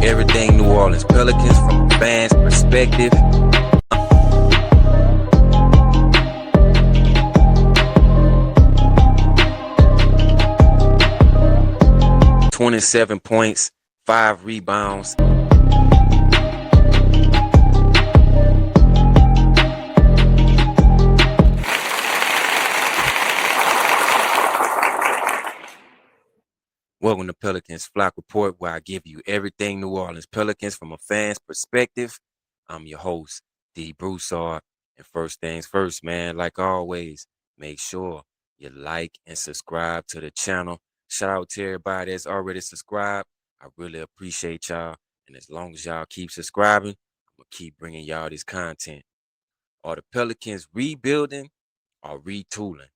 everything New Orleans Pelicans from a fan's perspective. 27 points, 5 rebounds. Welcome to Pelicans Flock Report, where I give you everything New Orleans Pelicans from a fan's perspective. I'm your host, D. Broussard. And first things first, man, like always, make sure you like and subscribe to the channel. Shout out to everybody that's already subscribed. I really appreciate y'all. And as long as y'all keep subscribing, I'm going to keep bringing y'all this content. Are the Pelicans rebuilding or retooling?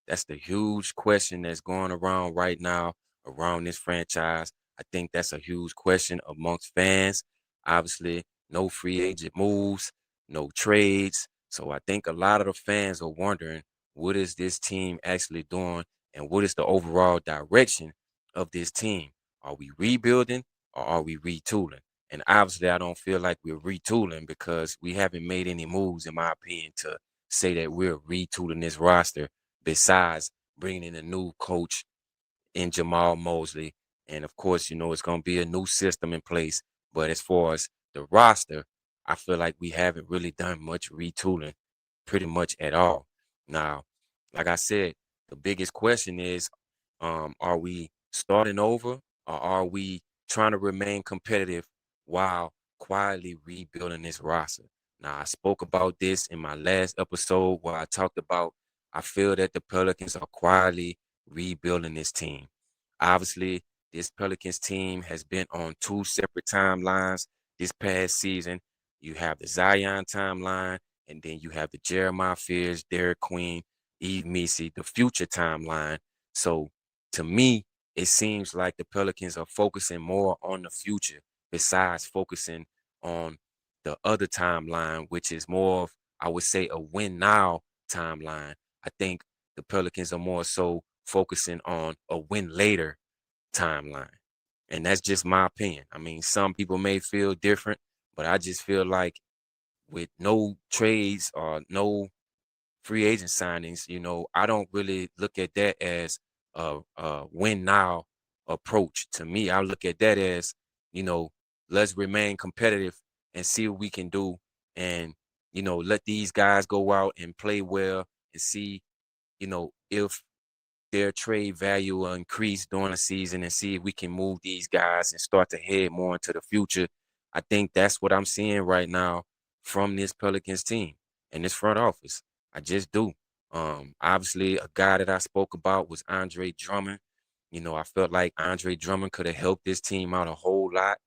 That's the huge question that's going around right now around this franchise. I think that's a huge question amongst fans. Obviously, no free agent moves, no trades. So I think a lot of the fans are wondering, what is this team actually doing and what is the overall direction of this team? Are we rebuilding or are we retooling? And obviously, I don't feel like we're retooling because we haven't made any moves, in my opinion, to say that we're retooling this roster besides bringing in a new coach in Jamahl Mosley. And of course, it's going to be a new system in place. But as far as the roster, I feel like we haven't really done much retooling pretty much at all. Now, like I said, the biggest question is, are we starting over or are we trying to remain competitive while quietly rebuilding this roster? Now, I spoke about this in my last episode where I talked about I feel that the Pelicans are quietly rebuilding this team. Obviously, this Pelicans team has been on 2 separate timelines this past season. You have the Zion timeline, and then you have the Jeremiah Fears, Derik Queen, Yves Missi, the future timeline. So to me, it seems like the Pelicans are focusing more on the future besides focusing on the other timeline, which is more of, I would say, a win now timeline. I think the Pelicans are more so focusing on a win later timeline. And that's just my opinion. I mean, some people may feel different, but I just feel like with no trades or no free agent signings, I don't really look at that as a win now approach. To me, I look at that as, let's remain competitive and see what we can do and, let these guys go out and play well and see, if their trade value will increase during the season and see if we can move these guys and start to head more into the future. I think that's what I'm seeing right now from this Pelicans team and this front office. I just do. Obviously, a guy that I spoke about was Andre Drummond. I felt like Andre Drummond could have helped this team out a whole lot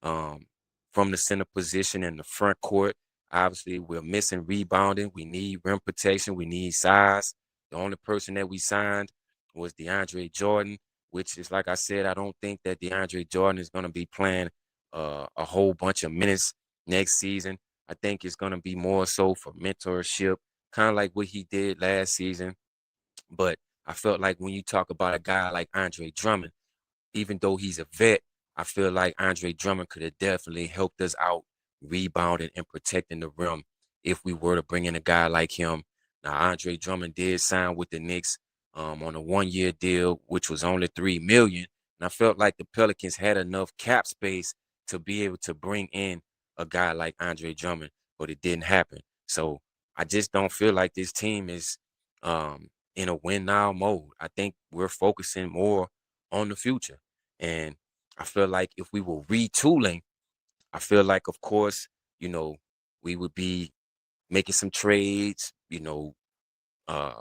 from the center position in the front court. Obviously, we're missing rebounding. We need rim protection. We need size. The only person that we signed was DeAndre Jordan, which is, like I said, I don't think that DeAndre Jordan is going to be playing a whole bunch of minutes next season. I think it's going to be more so for mentorship, kind of like what he did last season. But I felt like when you talk about a guy like Andre Drummond, even though he's a vet, I feel like Andre Drummond could have definitely helped us out rebounding and protecting the rim if we were to bring in a guy like him. Now, Andre Drummond did sign with the Knicks on a 1-year deal, which was only $3 million. And I felt like the Pelicans had enough cap space to be able to bring in a guy like Andre Drummond, but it didn't happen. So I just don't feel like this team is in a win now mode. I think we're focusing more on the future. And I feel like if we were retooling, I feel like, of course, we would be making some trades, uh,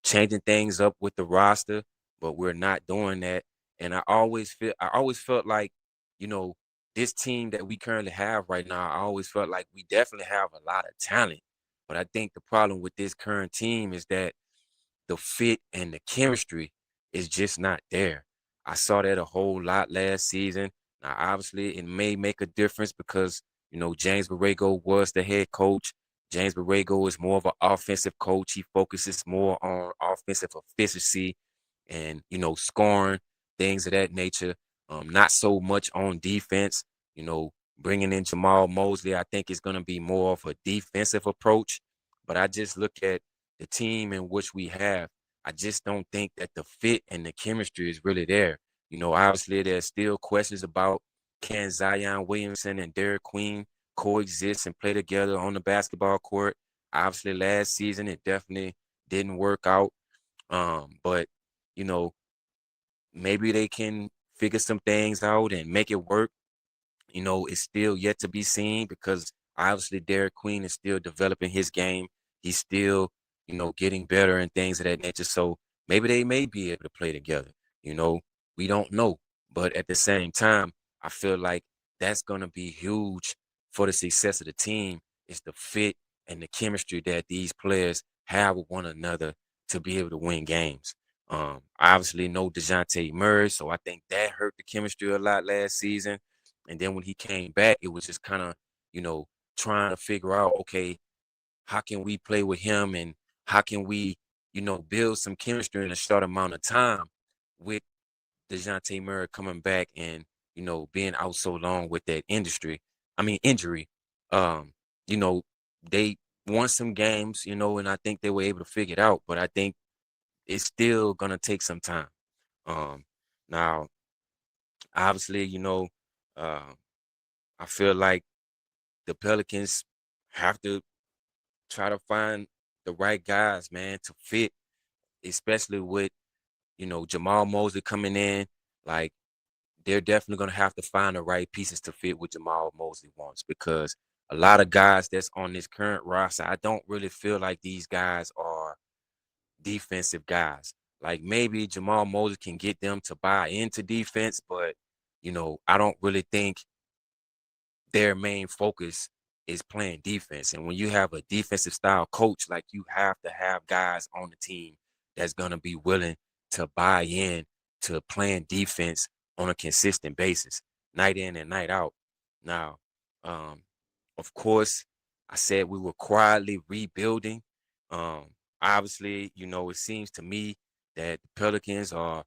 changing things up with the roster, but we're not doing that. And I always felt like, this team that we currently have right now, I always felt like we definitely have a lot of talent. But I think the problem with this current team is that the fit and the chemistry is just not there. I saw that a whole lot last season. Now, obviously, it may make a difference because, James Borrego was the head coach. James Borrego is more of an offensive coach. He focuses more on offensive efficiency and, scoring, things of that nature. Not so much on defense. Bringing in Jamahl Mosley, I think it's going to be more of a defensive approach. But I just look at the team in which we have. I just don't think that the fit and the chemistry is really there. Obviously there's still questions about can Zion Williamson and Derik Queen coexist and play together on the basketball court. Obviously last season it definitely didn't work out. But you know, maybe they can figure some things out and make it work. It's still yet to be seen because obviously Derik Queen is still developing his game. He's still, getting better and things of that nature. So maybe they may be able to play together. You know, we don't know. But at the same time, I feel like that's going to be huge for the success of the team is the fit and the chemistry that these players have with one another to be able to win games. I obviously know DeJounte Murray, so I think that hurt the chemistry a lot last season. And then when he came back, it was just kind of, you know, trying to figure out, okay, how can we play with him and how can we, build some chemistry in a short amount of time with DeJounte Murray coming back and, being out so long with that injury. Um, you know, they won some games, and I think they were able to figure it out, but I think it's still gonna take some time. Um, Now, obviously, uh, I feel like the Pelicans have to try to find the right guys, man, to fit, especially with, Jamahl Mosley coming in. Like, they're definitely going to have to find the right pieces to fit what Jamahl Mosley wants because a lot of guys that's on this current roster, I don't really feel like these guys are defensive guys. Like, maybe Jamahl Mosley can get them to buy into defense, but, I don't really think their main focus is playing defense. And when you have a defensive style coach, like you have to have guys on the team that's going to be willing to buy in to playing defense on a consistent basis, night in and night out. Now, um, of course, I said we were quietly rebuilding. Um, Obviously, it seems to me that the Pelicans are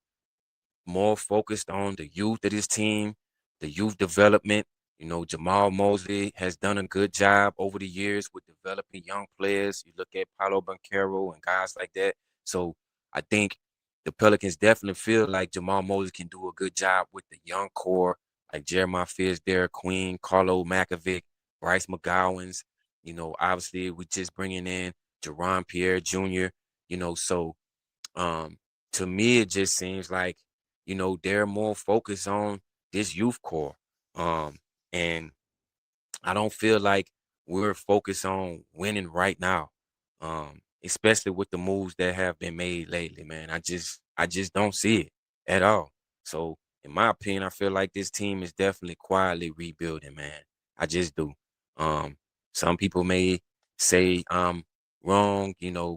more focused on the youth of this team, the youth development. Jamahl Mosley has done a good job over the years with developing young players. You look at Paolo Banchero and guys like that. So I think the Pelicans definitely feel like Jamahl Mosley can do a good job with the young core, like Jeremiah Fierce, Derik Queen, Carlo Makovic, Bryce McGowans. Obviously we're just bringing in Jerron Pierre Jr., so um, to me, it just seems like, they're more focused on this youth core. And I don't feel like we're focused on winning right now. Especially with the moves that have been made lately, man. I just don't see it at all. So in my opinion, I feel like this team is definitely quietly rebuilding, man. I just do. Um, some people may say I'm wrong,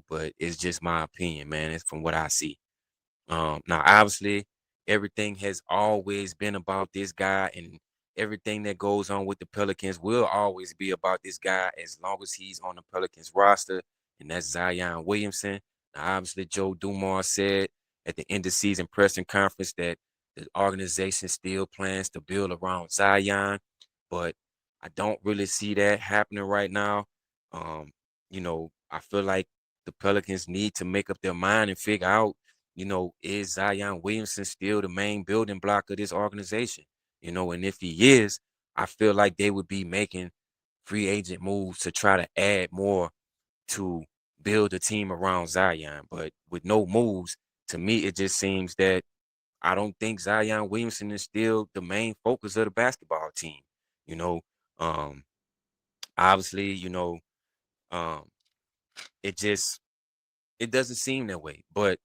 but it's just my opinion, man. It's from what I see. Now, obviously, everything has always been about this guy, and everything that goes on with the Pelicans will always be about this guy as long as he's on the Pelicans roster, and that's Zion Williamson. Now, obviously, Joe Dumars said at the end of season press conference that the organization still plans to build around Zion, but I don't really see that happening right now. I feel like the Pelicans need to make up their mind and figure out is Zion Williamson still the main building block of this organization? And if he is, I feel like they would be making free agent moves to try to add more to build a team around Zion. But with no moves, to me, it just seems that I don't think Zion Williamson is still the main focus of the basketball team. You know, um, Obviously, um, it just it doesn't seem that way. But,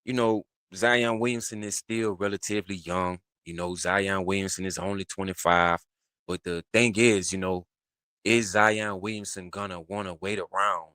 you know, Zion Williamson is still relatively young. Zion Williamson is only 25. But the thing is Zion Williamson gonna want to wait around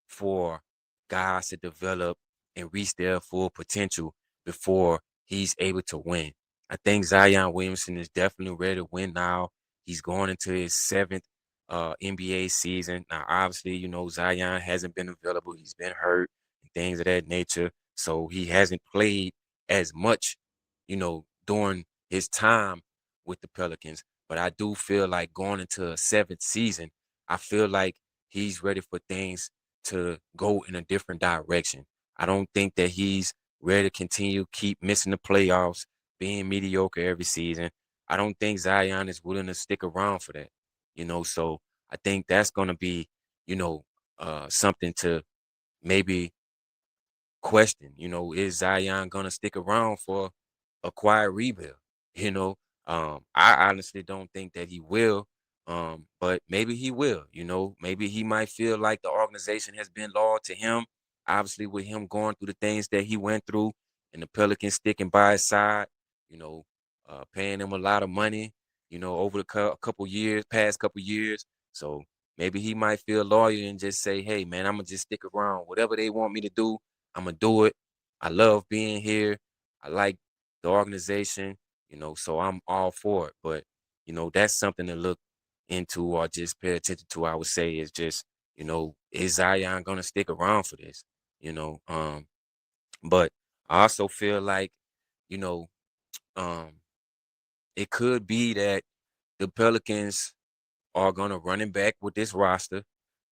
for guys to develop and reach their full potential before he's able to win? I think Zion Williamson is definitely ready to win now. He's going into his seventh NBA season. Now, obviously, Zion hasn't been available. He's been hurt and things of that nature. So he hasn't played as much, during his time with the Pelicans. but I do feel like going into a seventh season, I feel like he's ready for things to go in a different direction. I don't think that he's ready to continue keep missing the playoffs, being mediocre every season. I don't think Zion is willing to stick around for that. So I think that's gonna be, something to maybe question. Is Zion gonna stick around for a quiet rebuild? You know, I honestly don't think that he will. But maybe he will. Maybe he might feel like the organization has been loyal to him. Obviously, with him going through the things that he went through, and the Pelicans sticking by his side. You know, paying him a lot of money. Over the couple years, past couple years. So maybe he might feel loyal and just say, "Hey, man, I'm gonna just stick around. Whatever they want me to do, I'm gonna do it. I love being here. I like the organization, so I'm all for it. But, that's something to look into or just pay attention to, I would say, is just, is Zion gonna stick around for this? You know, um, but I also feel like, you know, um, it could be that the Pelicans are gonna run it back with this roster.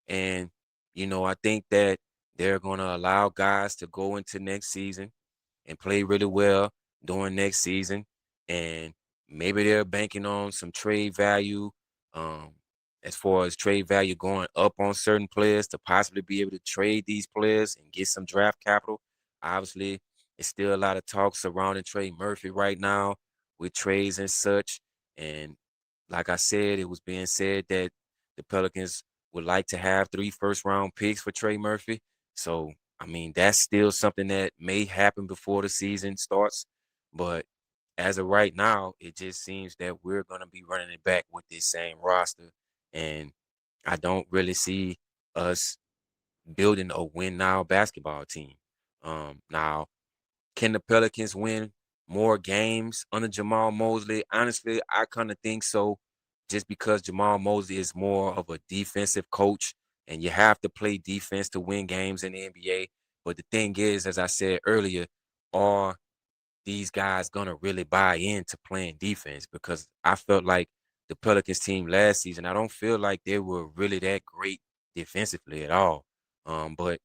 And, I think that they're gonna allow guys to go into next season and play really well during next season. And maybe they're banking on some trade value, um, as far as trade value going up on certain players to possibly be able to trade these players and get some draft capital. Obviously, it's still a lot of talk surrounding Trey Murphy right now with trades and such. And like I said, it was being said that the Pelicans would like to have 3 first-round picks for Trey Murphy. So I mean, that's still something that may happen before the season starts. But as of right now, it just seems that we're going to be running it back with this same roster. And I don't really see us building a win now basketball team. Now, can the Pelicans win more games under Jamahl Mosley? Honestly, I kind of think so, just because Jamahl Mosley is more of a defensive coach, and you have to play defense to win games in the NBA. But the thing is, as I said earlier, are these guys gonna really buy into playing defense? Because I felt like the Pelicans team last season, I don't feel like they were really that great defensively at all. But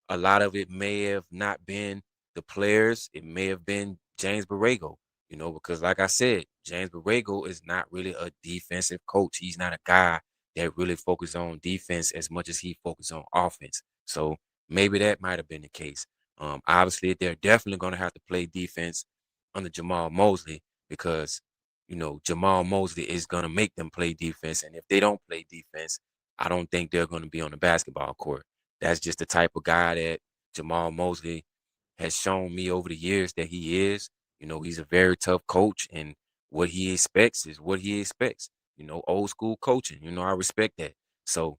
a lot of it may have not been the players. It may have been James Borrego, because like I said, James Borrego is not really a defensive coach. He's not a guy that really focuses on defense as much as he focuses on offense. So maybe that might have been the case. Obviously, they're definitely going to have to play defense under Jamahl Mosley because, Jamahl Mosley is going to make them play defense. And if they don't play defense, I don't think they're going to be on the basketball court. That's just the type of guy that Jamahl Mosley has shown me over the years that he is. He's a very tough coach, and what he expects is what he expects. Old school coaching. I respect that. So,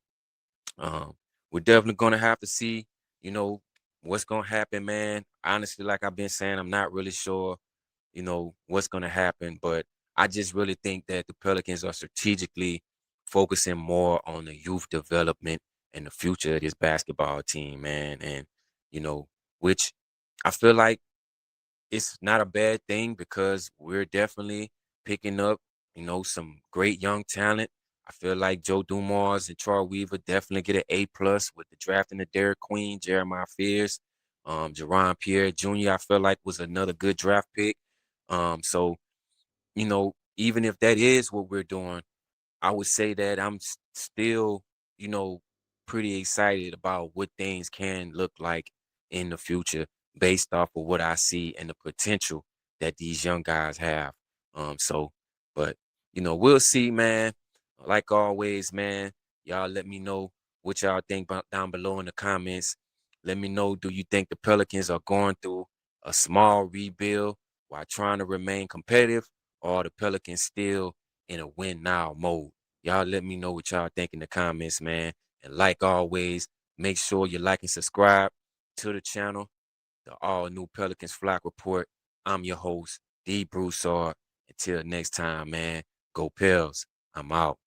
um, we're definitely gonna have to see, you know, what's gonna happen, man. Honestly, like I've been saying, I'm not really sure, what's gonna happen, but I just really think that the Pelicans are strategically focusing more on the youth development and the future of this basketball team, man. And, which I feel like it's not a bad thing because we're definitely picking up, some great young talent. I feel like Joe Dumars and Troy Weaver definitely get an A+ with the drafting of Derik Queen, Jeremiah Fears, Jerron Pierre Jr. I feel like was another good draft pick. So even if that is what we're doing, I would say that I'm still, you know, pretty excited about what things can look like in the future based off of what I see and the potential that these young guys have. So, but we'll see, man. Like always, man, y'all let me know what y'all think down below in the comments. Let me know, do you think the Pelicans are going through a small rebuild while trying to remain competitive, or the Pelicans still in a win now mode? Y'all let me know what y'all think in the comments, man. And like always, make sure you like and subscribe to the channel, the All New Pelicans Flock Report. I'm your host, D. Broussard. Until next time, man, go Pels. I'm out.